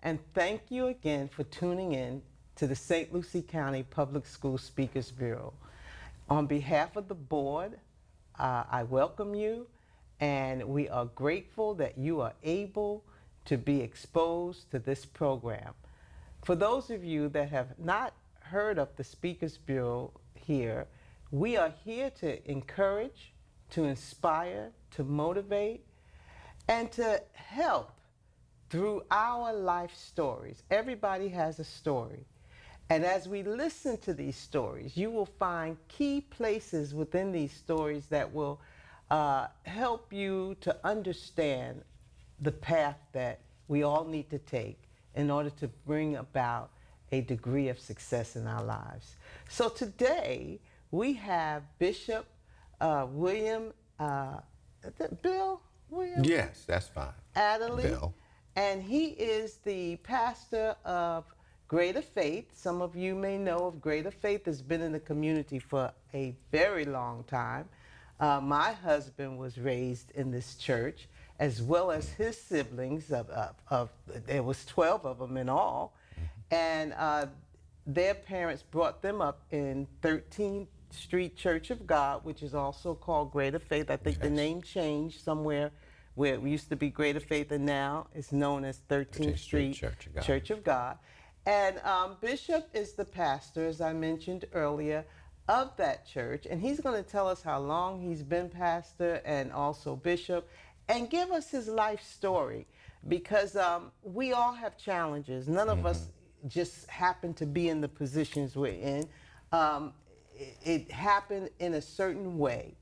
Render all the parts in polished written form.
and thank you again for tuning in to the St. Lucie County Public School Speakers Bureau. On behalf of the board, I welcome you, and we are grateful that you are able to be exposed to this program. For those of you that have not heard of the Speakers Bureau here, we are here to encourage, to inspire, to motivate, and to help through our life stories. Everybody has a story. And as we listen to these stories, you will find key places within these stories that will help you to understand the path that we all need to take in order to bring about a degree of success in our lives. So today we have Bishop William, Bill William? Yes, that's fine. Adderly. Bill. And he is the pastor of Greater Faith. Some of you may know of Greater Faith. Has been in the community for a very long time. My husband was raised in this church, as well as his siblings. There was 12 of them in all. And their parents brought them up in 13th Street Church of God, which is also called Greater Faith. I think the name changed somewhere where it used to be Greater Faith, and now it's known as 13th Street Church of God. And Bishop is the pastor, as I mentioned earlier, of that church. And he's going to tell us how long he's been pastor and also bishop, and give us his life story, because we all have challenges. None of us just happen to be in the positions we're in. It happened in a certain way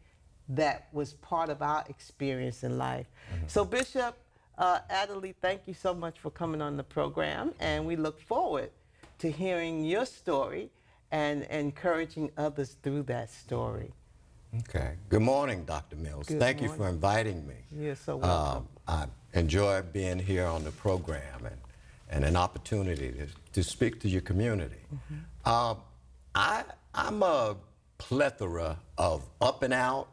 that was part of our experience in life. So Bishop Adderly, thank you so much for coming on the program, and we look forward to hearing your story and encouraging others through that story. Okay. Good morning, Dr. Mills. Thank you for inviting me. You're so welcome. I enjoy being here on the program and an opportunity to speak to your community. I'm a plethora of up and out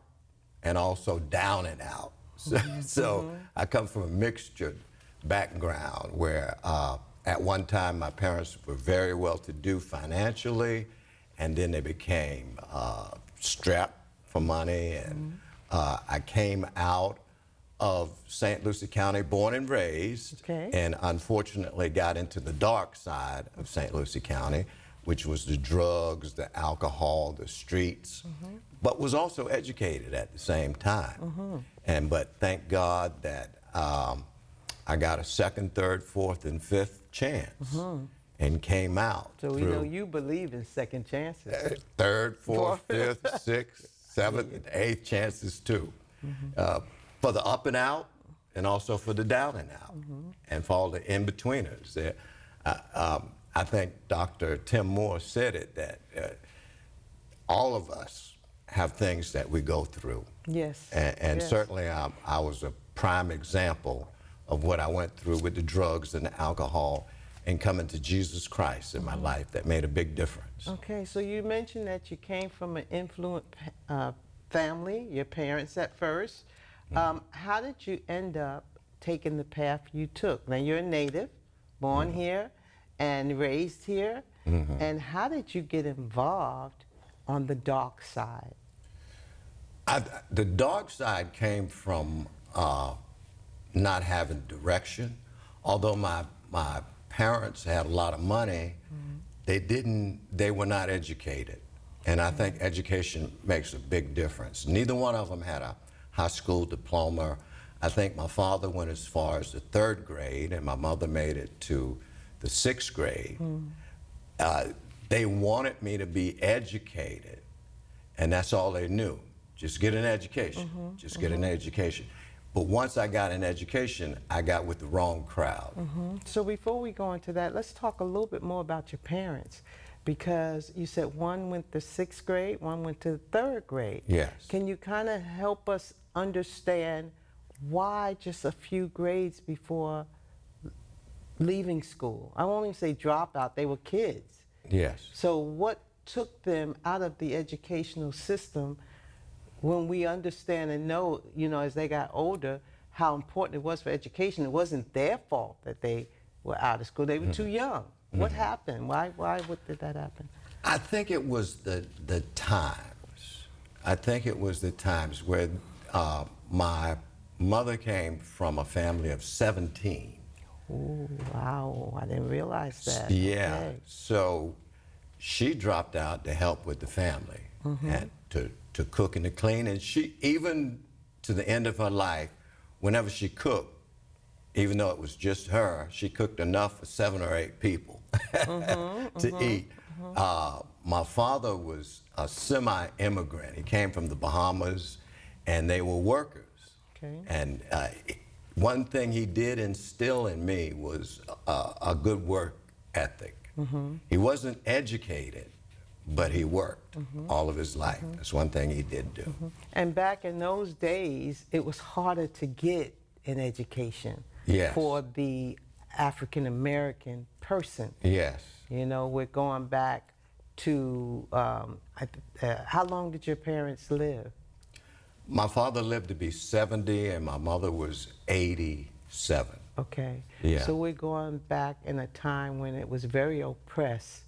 and also down and out. So I come from a mixtured background where at one time my parents were very well-to-do financially, and then they became strapped for money, and I came out of St. Lucie County, born and raised, and unfortunately got into the dark side of St. Lucie County, which was the drugs, the alcohol, the streets, but was also educated at the same time. But thank God that I got a second, third, fourth, and fifth chance and came out. So we know you believe in second chances. Third, fourth, fifth, sixth, seventh, and eighth chances too. For the up and out, and also for the down and out, and for all the in-betweeners. I think Dr. Tim Moore said it, that all of us have things that we go through. Yes. And certainly I was a prime example of what I went through with the drugs and the alcohol, and coming to Jesus Christ in my life that made a big difference. Okay, so you mentioned that you came from an affluent family, your parents at first. How did you end up taking the path you took? Now you're a native, born here and raised here, and how did you get involved on the dark side? The dark side came from not having direction. Although my parents had a lot of money, they were not educated. And I think education makes a big difference. Neither one of them had a high school diploma. I think my father went as far as the 3rd grade, and my mother made it to the 6th grade. They wanted me to be educated, and that's all they knew. Just get an education, just get an education. But once I got an education, I got with the wrong crowd. So before we go into that, let's talk a little bit more about your parents, because you said one went to 6th grade, one went to the 3rd grade. Yes. Can you kind of help us understand why just a few grades before leaving school? I won't even say dropout, they were kids. Yes. So what took them out of the educational system, when we understand and know, you know, as they got older, how important it was for education? It wasn't their fault that they were out of school. They were too young. What happened? What did that happen? I think it was the times. I think it was the times where my mother came from a family of 17. Oh, wow. I didn't realize that. Yeah. Okay. So she dropped out to help with the family and to cook and to clean. And she, even to the end of her life, whenever she cooked, even though it was just her, she cooked enough for 7 or 8 people to eat. My father was a semi-immigrant. He came from the Bahamas, and they were workers. Okay. And one thing he did instill in me was a good work ethic. He wasn't educated, but he worked all of his life. That's one thing he did do. And back in those days, it was harder to get an education Yes. for the African American person. Yes. You know, we're going back to how long did your parents live? My father lived to be 70, and my mother was 87. Okay. Yeah. So we're going back in a time when it was very oppressed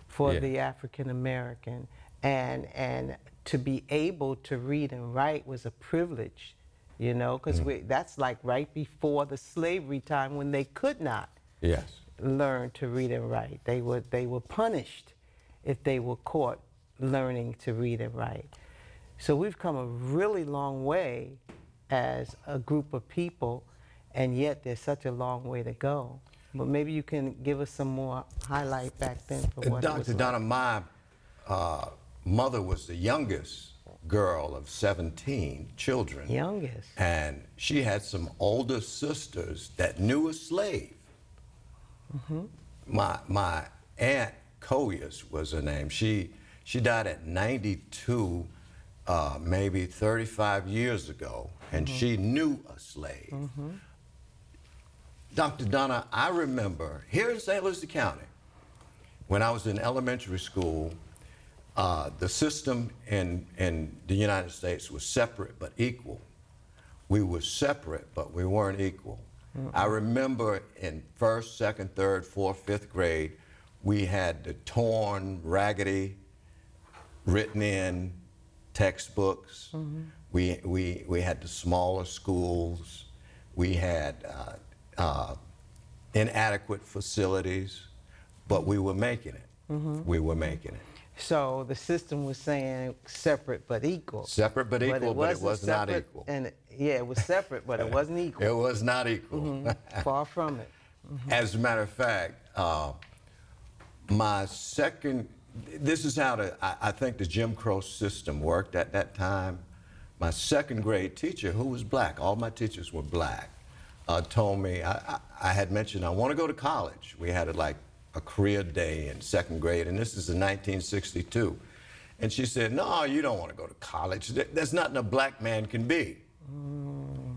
for Yeah. the African American, and to be able to read and write was a privilege, you know, because that's like right before the slavery time when they could not Yes. learn to read and write. They were punished if they were caught learning to read and write. So we've come a really long way as a group of people, and yet there's such a long way to go. But maybe you can give us some more highlight back then for what it was Dr. like. Donna, my mother was the youngest girl of 17 children. Youngest. And she had some older sisters that knew a slave. My aunt Coyas was her name. She died at 92, maybe 35 years ago, and she knew a slave. Dr. Donna, I remember here in St. Lucie County, when I was in elementary school, the system in the United States was separate but equal. We were separate, but we weren't equal. I remember in 1st, 2nd, 3rd, 4th, 5th grade, we had the torn, raggedy, written in textbooks. We had the smaller schools. We had inadequate facilities, but we were making it. We were making it. So the system was saying separate but equal. Separate but equal, but it was not separate, equal. And yeah, it was separate, but it wasn't equal. It was not equal. Far from it. As a matter of fact, my second, this is how I think the Jim Crow system worked at that time. My 2nd grade teacher, who was black, all my teachers were black, told me, I had mentioned I want to go to college. We had a career day in 2nd grade, and this is in 1962. And she said, no, you don't want to go to college. There's nothing a black man can be.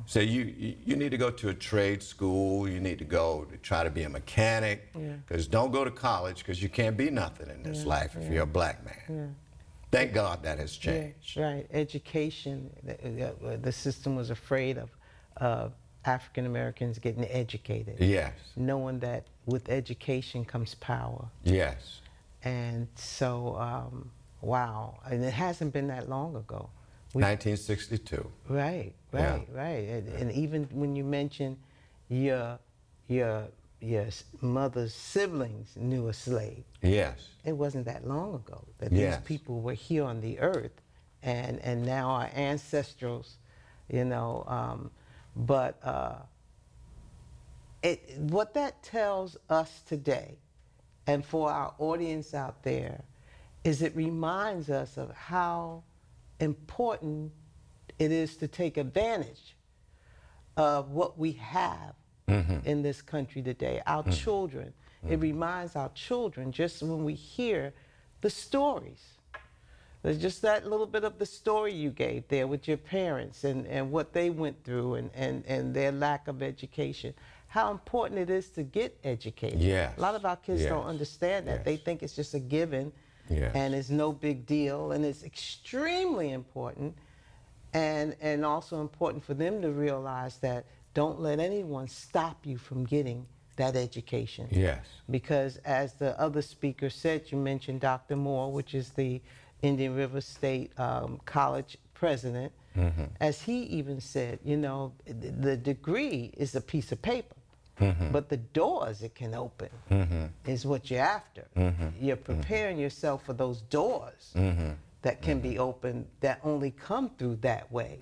So you need to go to a trade school. You need to go to try to be a mechanic. Because don't go to college, because you can't be nothing in this life if you're a black man. Thank God that has changed. Right. Education, the system was afraid of African Americans getting educated. Yes. Knowing that with education comes power. Yes. And so, wow. And it hasn't been that long ago. 1962. Right. And even when you mention your mother's siblings knew a slave. Yes. It wasn't that long ago that Yes. these people were here on the earth, and now our ancestrals, you know, what that tells us today, and for our audience out there, is it reminds us of how important it is to take advantage of what we have in this country today. Our children, it reminds our children, just when we hear the stories, there's just that little bit of the story you gave there with your parents and what they went through and their lack of education, how important it is to get educated. Yes. A lot of our kids don't understand that. Yes. They think it's just a given. Yes. And it's no big deal, and it's extremely important, and also important for them to realize that don't let anyone stop you from getting that education. Yes. Because as the other speaker said, you mentioned Dr. Moore, which is the Indian River State College president. As he even said, you know, the degree is a piece of paper, but the doors it can open is what you're after. You're preparing yourself for those doors that can be opened that only come through that way.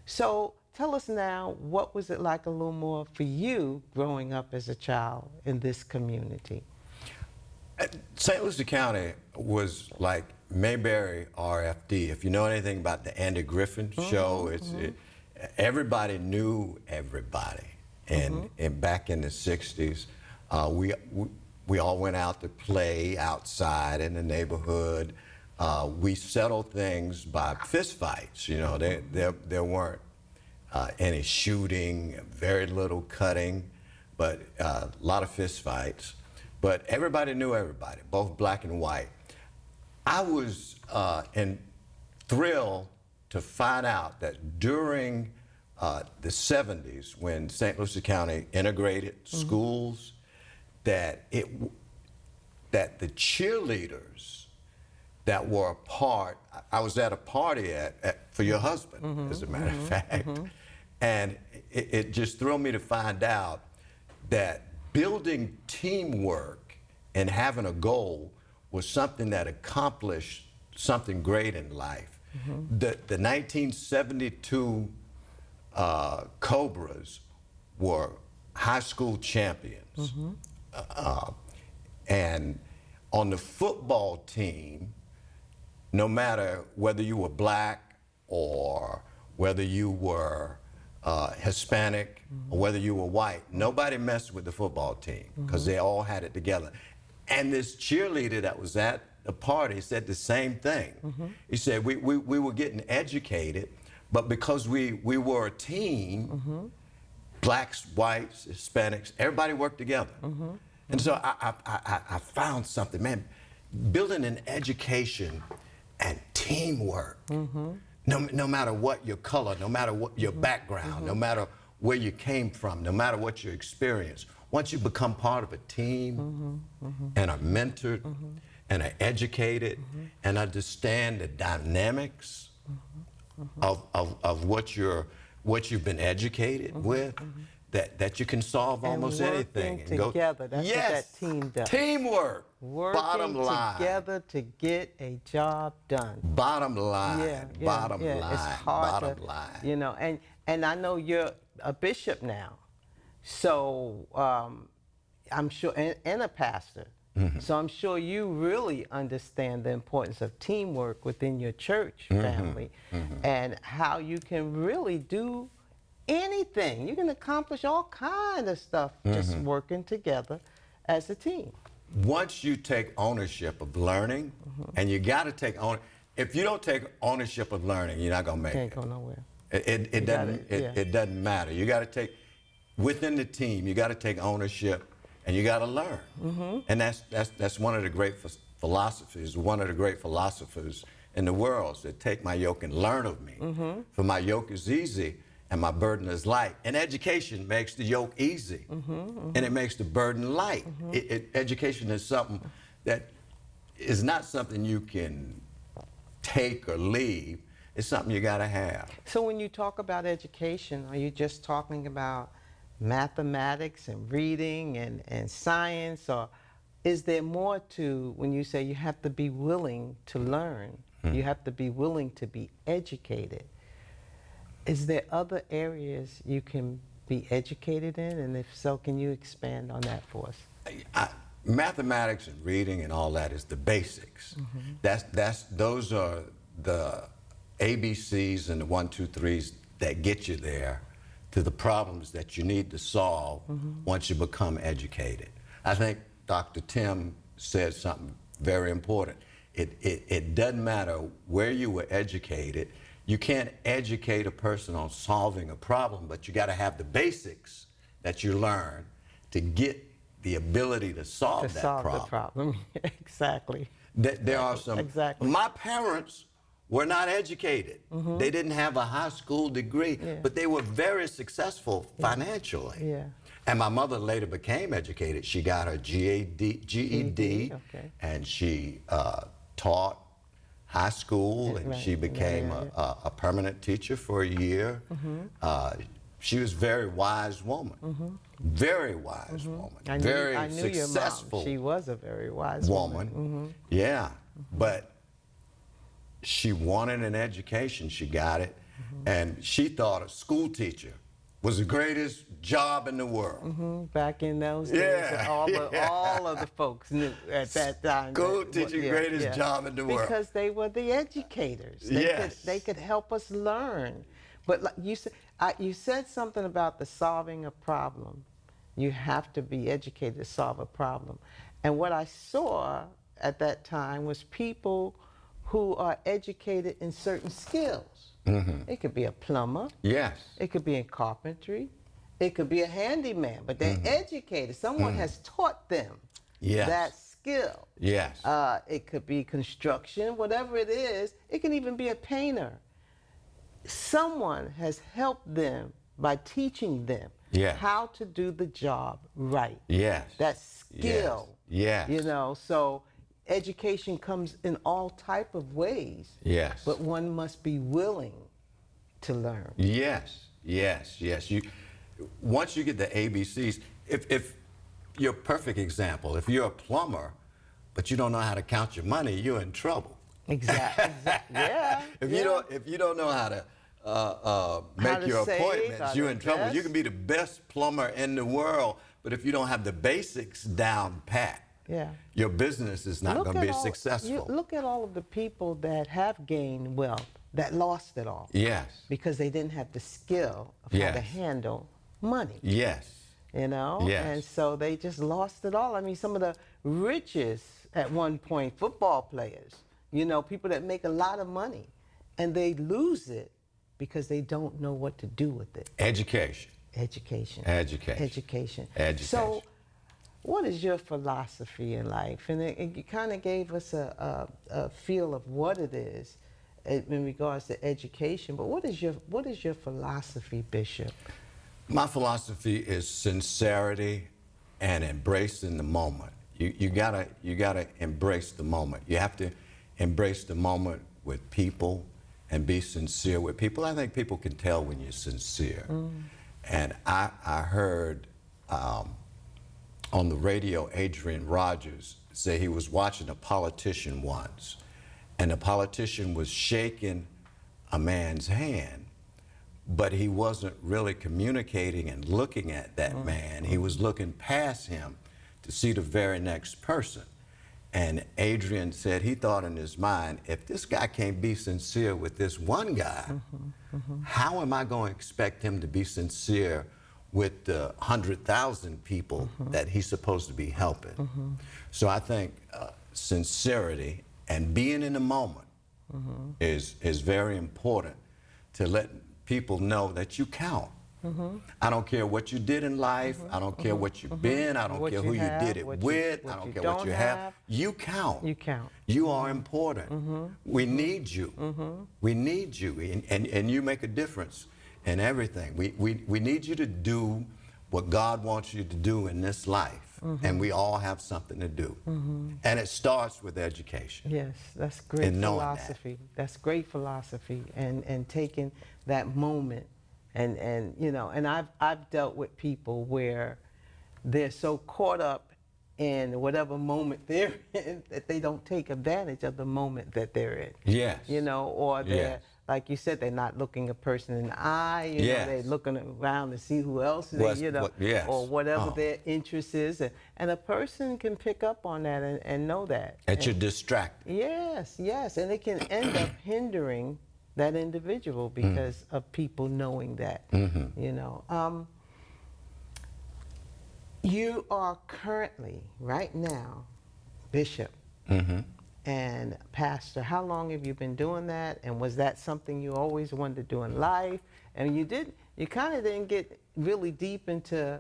So tell us now, what was it like a little more for you growing up as a child in this community? St. Lucie County was like Mayberry RFD. If you know anything about the Andy Griffin show, everybody knew everybody. And back in the 60s, we all went out to play outside in the neighborhood. We settled things by fist fights. You know, there weren't any shooting, very little cutting, but a lot of fist fights. But everybody knew everybody, both black and white. I was thrilled to find out that during the 70s, when St. Lucie County integrated schools, that the cheerleaders that were a part, I was at a party for your husband, as a matter of fact, and it just thrilled me to find out that building teamwork and having a goal was something that accomplished something great in life. The 1972 Cobras were high school champions. And on the football team, no matter whether you were black or whether you were Hispanic or whether you were white, nobody messed with the football team because they all had it together. And this cheerleader that was at the party said the same thing. He said, we were getting educated, but because we were a team, blacks, whites, Hispanics, everybody worked together. And so I found something, man, building an education and teamwork, no matter what your color, no matter what your background, no matter where you came from, no matter what your experience, once you become part of a team and are mentored and are educated and understand the dynamics of what you've been educated with, that you can solve almost anything. And working together, that's what that team does. Teamwork, bottom Working line. together to get a job done. Bottom line, bottom line, It's hard bottom to, line. you know, and I know you're a bishop now, so I'm sure, and a pastor. So I'm sure you really understand the importance of teamwork within your church family and how you can really do anything. You can accomplish all kinds of stuff just working together as a team. Once you take ownership of learning, and you got to take if you don't take ownership of learning, you're not going to make Can't it. go nowhere. It doesn't matter. You got to take, within the team, you got to take ownership and you got to learn. And that's one of the great philosophies, one of the great philosophers in the world, that take my yoke and learn of me. For my yoke is easy and my burden is light. And education makes the yoke easy and it makes the burden light. Education is something that is not something you can take or leave. It's something you got to have. So when you talk about education, are you just talking about mathematics and reading and science, or is there more to when you say you have to be willing to learn, you have to be willing to be educated? Is there other areas you can be educated in, and if so, can you expand on that for us? Mathematics and reading and all that is the basics. Those are the ABCs and the 1, 2, 3s that get you there to the problems that you need to solve once you become educated. I think Dr. Tim said something very important. It doesn't matter where you were educated. You can't educate a person on solving a problem, but you got to have the basics that you learn to get the ability to solve that problem. The problem. Exactly. There are some. Exactly. My parents were not educated. They didn't have a high school degree, but they were very successful financially. And my mother later became educated. She got her GED, okay. and she taught high school, and Right, she became yeah. a permanent teacher for a year. She was a very wise woman, very wise woman, very I knew successful your mom. She was a very wise woman. Yeah, but she wanted an education. She got it, and she thought a school teacher was the greatest job in the world. Back in those days, Yeah, all of the folks knew at that time. School teacher, greatest job in the world. Because they were the educators. They could help us learn. But like you said something about the solving a problem. You have to be educated to solve a problem. And what I saw at that time was people who are educated in certain skills. It could be a plumber. Yes. It could be in carpentry. It could be a handyman, but they're educated. Someone has taught them that skill. Yes. It could be construction, whatever it is. It can even be a painter. Someone has helped them by teaching them how to do the job right. Yes. That skill. Yes. You know, so education comes in all type of ways. Yes. But one must be willing to learn. Yes. Once you get the ABCs, if you're a perfect example, if you're a plumber, but you don't know how to count your money, you're in trouble. Exactly. Yeah. If you don't know how to make your appointments, you're in trouble. You can be the best plumber in the world, but if you don't have the basics down pat, your business is not going to be successful. Look at all of the people that have gained wealth that lost it all. Yes. Because they didn't have the skill of how to handle money. Yes. You know? Yes. And so they just lost it all. I mean, some of the richest at one point football players, you know, people that make a lot of money, and they lose it because they don't know what to do with it. Education. So what is your philosophy in life? And you kind of gave us a feel of what it is in regards to education, but what is your philosophy, Bishop? My philosophy is sincerity and embracing the moment. You gotta embrace the moment. You have to embrace the moment with people and be sincere with people. I think people can tell when you're sincere. And I heard on the radio Adrian Rogers say he was watching a politician once, and the politician was shaking a man's hand, but he wasn't really communicating and looking at that man. He was looking past him to see the very next person. And Adrian said he thought in his mind, if this guy can't be sincere with this one guy, how am I going to expect him to be sincere with the 100,000 people that he's supposed to be helping? So I think sincerity and being in the moment is very important to let people know that you count. I don't care what you did in life. I don't care what you've been. I don't care who you did it with. I don't care what you have. You count. You count. You are important. We need you. We need you. And you make a difference in everything. We need you to do what God wants you to do in this life. And we all have something to do. And it starts with education. Yes, that's great philosophy. That's great philosophy, and taking that moment. And you know, and I've dealt with people where they're so caught up in whatever moment they're in that they don't take advantage of the moment that they're in. Yes. You know, or they're, like you said, they're not looking a person in the eye. You know, they're looking around to see who else is, or whatever their interest is. And a person can pick up on that and know that. That you're distracted. Yes. And it can end up hindering that individual because of people knowing that. You know. You are currently, right now, Bishop and Pastor. How long have you been doing that? And was that something you always wanted to do in life? And you kind of didn't get really deep into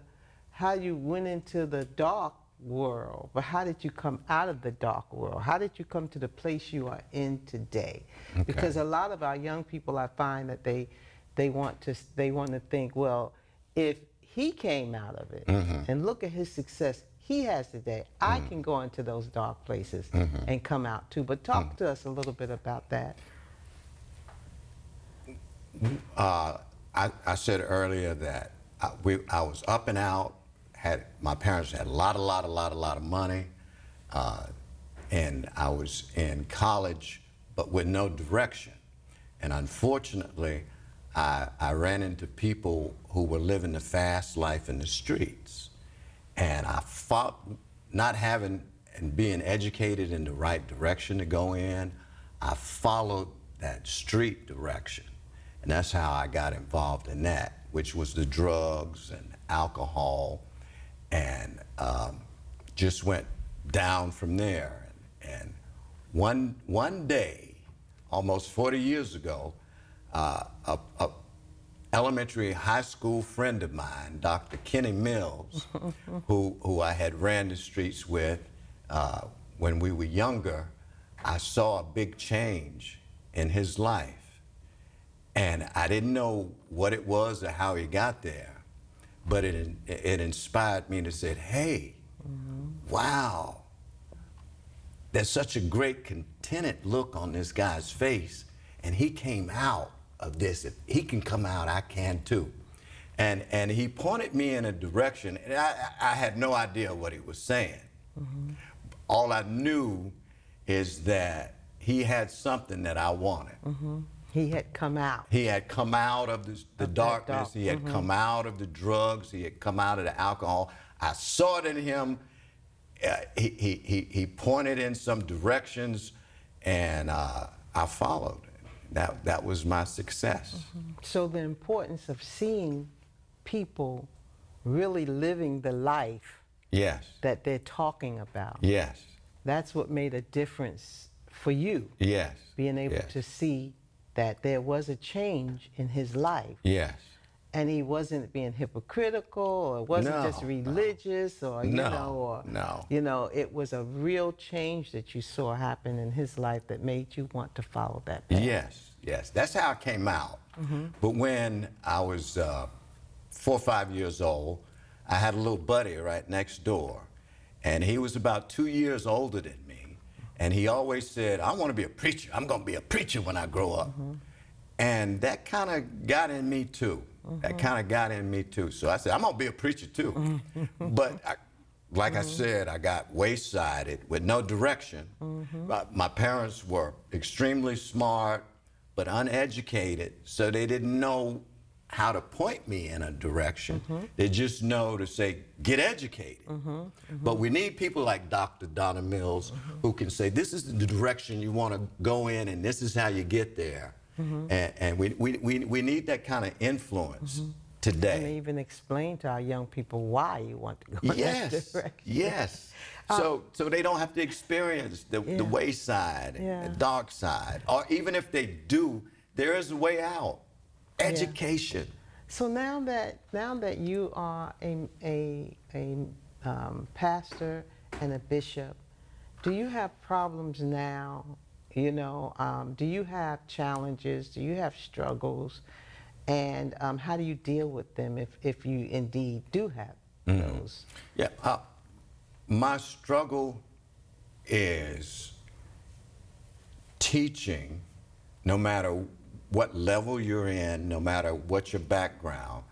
how you went into the dark world, but how did you come out of the dark world? How did you come to the place you are in today? Because a lot of our young people, I find that they want to think, well, if he came out of it, and look at his success he has today. I can go into those dark places and come out too. But talk to us a little bit about that. I said earlier that I was up and out. My parents had a lot of money, and I was in college, but with no direction. And unfortunately, I ran into people who were living the fast life in the streets, and I fought not having and being educated in the right direction to go in. I followed that street direction. And that's how I got involved in that, which was the drugs and alcohol, and just went down from there. And one day, almost 40 years ago, a elementary high school friend of mine, Dr. Kenny Mills, who I had ran the streets with when we were younger, I saw a big change in his life. And I didn't know what it was or how he got there, but it inspired me to say, hey, wow, there's such a great contented look on this guy's face, and he came out of this. If he can come out, I can too. And he pointed me in a direction, and I had no idea what he was saying. All I knew is that he had something that I wanted. He had come out. He had come out of the darkness. He had come out of the drugs. He had come out of the alcohol. I saw it in him. He pointed in some directions, and I followed. That was my success. So the importance of seeing people really living the life Yes. that they're talking about. Yes. That's what made a difference for you. Yes. Being able Yes. to see that there was a change in his life. Yes. And he wasn't being hypocritical, or wasn't just religious, or it was a real change that you saw happen in his life that made you want to follow that path. Yes, yes. That's how I came out. But when I was 4 or 5 years old, I had a little buddy right next door, and he was about 2 years older than me, and he always said, I want to be a preacher. I'm going to be a preacher when I grow up. And that kind of got in me too. That kind of got in me too. So I said, I'm going to be a preacher too. But like I said, I got waysided with no direction. My parents were extremely smart, but uneducated, so they didn't know how to point me in a direction. They just know to say, get educated. But we need people like Dr. Donna Mills who can say, this is the direction you want to go in, and this is how you get there. And we need that kind of influence today. And even explain to our young people why you want to go in that direction. Yes. So they don't have to experience the wayside, the dark side. Or even if they do, there is a way out. Education. So now that you are a pastor and a bishop, do you have problems now? Do you have challenges? Do you have struggles? And how do you deal with them if you indeed do have those? Yeah, my struggle is teaching, no matter what level you're in, no matter what your background.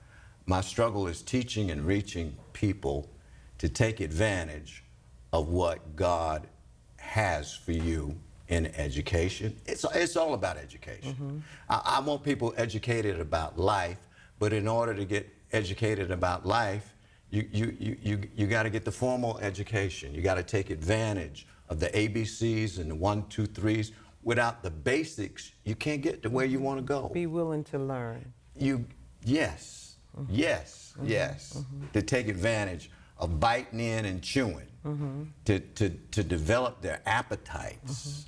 My struggle is teaching and reaching people to take advantage of what God has for you in education. It's all about education. I want people educated about life, but in order to get educated about life, you got to get the formal education. You got to take advantage of the ABCs and the 1, 2, 3s. Without the basics, you can't get to where you want to go. Be willing to learn. Yes. To take advantage of biting in and chewing, to develop their appetites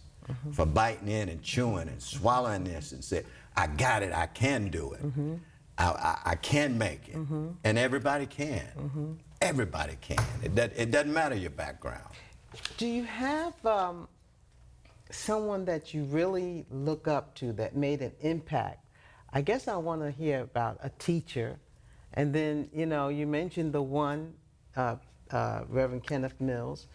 for biting in and chewing and swallowing this and say, I got it, I can do it. I can make it. And everybody can. Everybody can. It doesn't matter your background. Do you have someone that you really look up to that made an impact? I guess I want to hear about a teacher And then, you know, you mentioned the one, Reverend Kenneth Mills.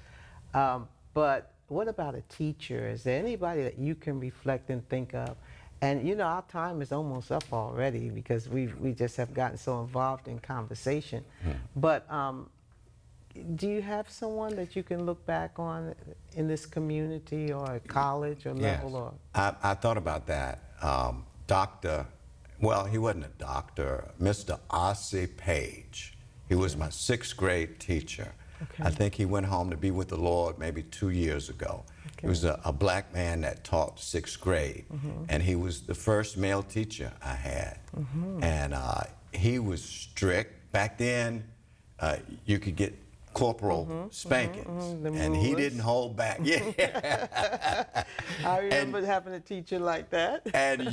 But what about a teacher? Is there anybody that you can reflect and think of? And, you know, our time is almost up already because we just have gotten so involved in conversation. But do you have someone that you can look back on in this community or at college or level? Yes. Or I thought about that. Dr. Well, he wasn't a doctor. Mr. Ossie Page. He was my 6th grade teacher. Okay. I think he went home to be with the Lord maybe 2 years ago. Okay. He was a black man that taught 6th grade, and he was the first male teacher I had. And he was strict. Back then, you could get corporal spankings, and he rulers. didn't hold back. Yeah. I remember having a teacher like that. And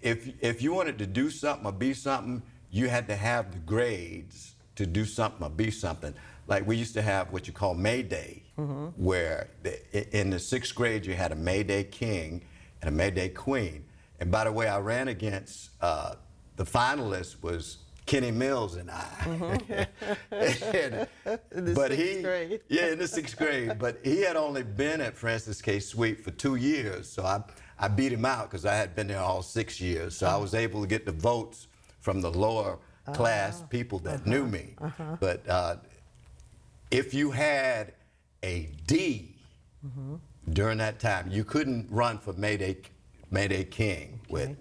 if you wanted to do something or be something, you had to have the grades to do something or be something. Like we used to have what you call May Day, where in the 6th grade you had a May Day king and a May Day queen. And by the way, I ran against the finalist was Kenny Mills and I. In the 6th grade. Yeah, in the 6th grade. But he had only been at Francis K. Sweet for 2 years, so I beat him out because I had been there all 6 years. So I was able to get the votes from the lower class people that knew me. But if you had a D during that time, you couldn't run for May Day King with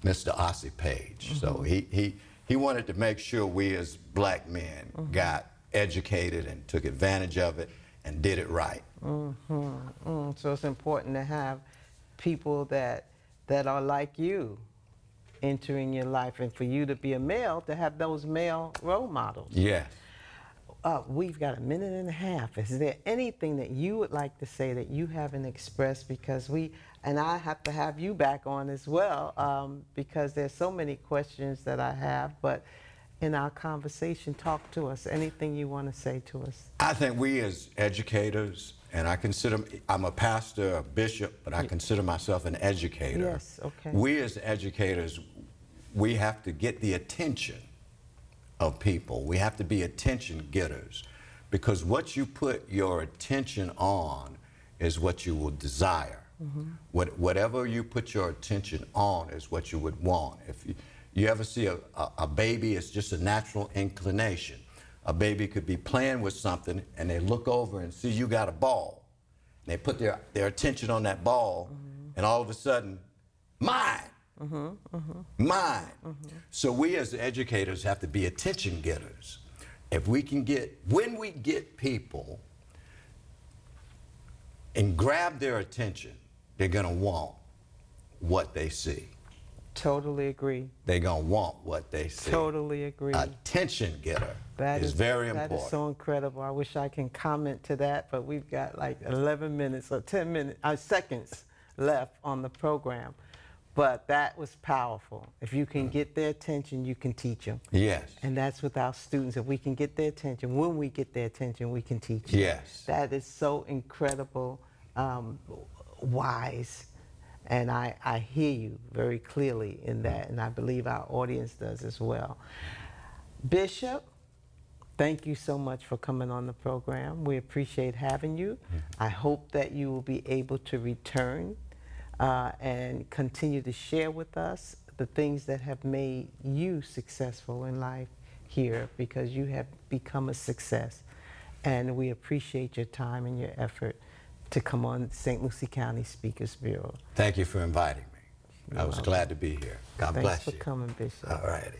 Mr. Ossie Page. So he wanted to make sure we as black men got educated and took advantage of it and did it right. So it's important to have people that are like you entering your life, and for you to be a male, to have those male role models. Yes. We've got a minute and a half. Is there anything that you would like to say that you haven't expressed? Because and I have to have you back on as well, because there's so many questions that I have, but in our conversation, talk to us. Anything you want to say to us? I think we as educators, and I'm a pastor, a bishop, but I consider myself an educator. Yes, okay. We as educators, we have to get the attention of people. We have to be attention getters, because what you put your attention on is what you will desire. Whatever you put your attention on is what you would want. If you ever see a baby, it's just a natural inclination. A baby could be playing with something and they look over and see you got a ball. And they put their attention on that ball, and all of a sudden, mine. Mine. So we as educators have to be attention getters. When we get people and grab their attention, they're gonna want what they see. Totally agree. They're gonna want what they see. Totally agree. Attention getter is very important. That is so incredible. I wish I can comment to that, but we've got like 11 minutes or 10 minutes, seconds left on the program. But that was powerful. If you can get their attention, you can teach them. Yes. And that's with our students. If we can get their attention, when we get their attention, we can teach them. Yes. That is so incredible, wise. And I hear you very clearly in that, and I believe our audience does as well. Bishop, thank you so much for coming on the program. We appreciate having you. I hope that you will be able to return and continue to share with us the things that have made you successful in life here, because you have become a success. And we appreciate your time and your effort to come on St. Lucie County Speakers Bureau. Thank you for inviting me. I was glad to be here. God bless you. Thanks for coming, Bishop. All righty.